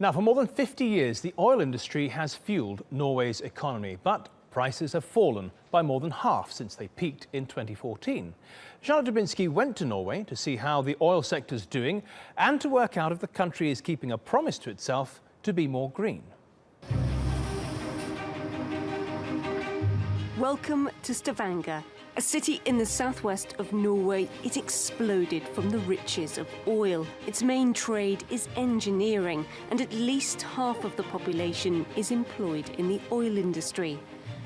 Now, for more than 50 years, the oil industry has fueled Norway's economy, but prices have fallen by more than half since they peaked in 2014. Charlotte Dubenskij went to Norway to see how the oil sector's doing and to work out if the country is keeping a promise to itself to be more green. Welcome to Stavanger, a city in the southwest of Norway. It exploded from the riches of oil. Its main trade is engineering, and at least half of the population is employed in the oil industry.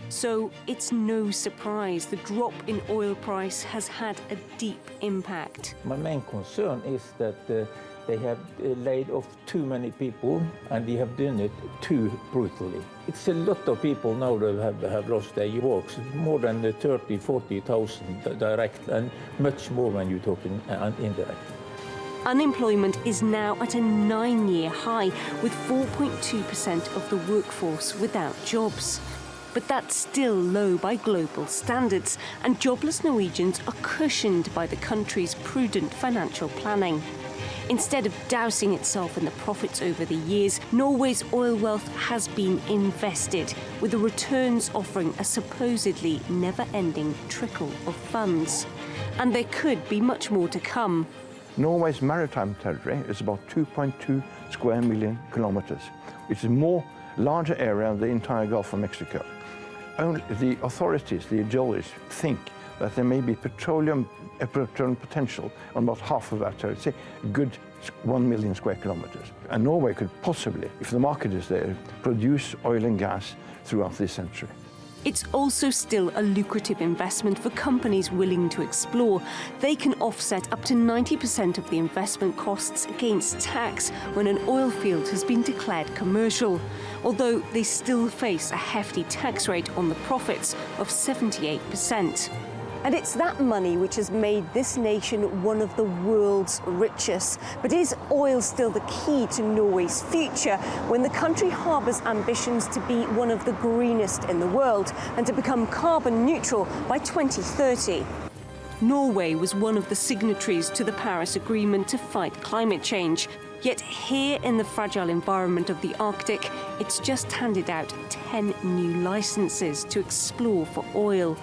So it's no surprise the drop in oil price has had a deep impact. My main concern is that they have laid off too many people, and they have done it too brutally. It's a lot of people now that have lost their works, more than 30,000, 40,000 direct, and much more when you're talking indirect. Unemployment is now at a 9-year high, with 4.2% of the workforce without jobs. But that's still low by global standards, and jobless Norwegians are cushioned by the country's prudent financial planning. Instead of dousing itself in the profits over the years, Norway's oil wealth has been invested, with the returns offering a supposedly never-ending trickle of funds. And there could be much more to come. Norway's maritime territory is about 2.2 square million kilometers, which is more larger area than the entire Gulf of Mexico. Only the authorities, the geologists, think that there may be petroleum potential on about half of that territory, a good 1 million square kilometers. And Norway could possibly, if the market is there, produce oil and gas throughout this century. It's also still a lucrative investment for companies willing to explore. They can offset up to 90% of the investment costs against tax when an oil field has been declared commercial, although they still face a hefty tax rate on the profits of 78%. And it's that money which has made this nation one of the world's richest. But is oil still the key to Norway's future when the country harbours ambitions to be one of the greenest in the world and to become carbon neutral by 2030? Norway was one of the signatories to the Paris Agreement to fight climate change. Yet here in the fragile environment of the Arctic, it's just handed out 10 new licenses to explore for oil.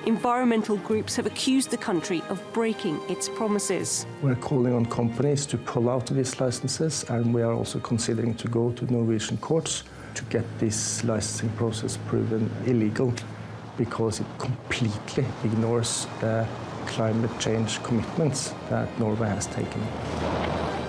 Environmental groups have accused the country of breaking its promises. We're calling on companies to pull out of these licenses, and we are also considering to go to Norwegian courts to get this licensing process proven illegal, because it completely ignores the climate change commitments that Norway has taken.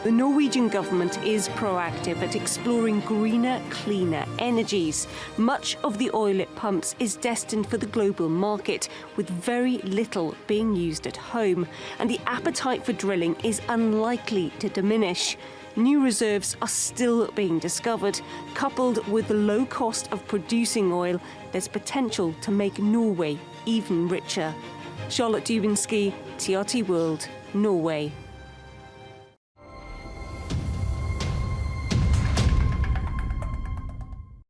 The Norwegian government is proactive at exploring greener, cleaner energies. Much of the oil it pumps is destined for the global market, with very little being used at home, and the appetite for drilling is unlikely to diminish. New reserves are still being discovered. Coupled with the low cost of producing oil, there's potential to make Norway even richer. Charlotte Dubenskij, TRT World, Norway.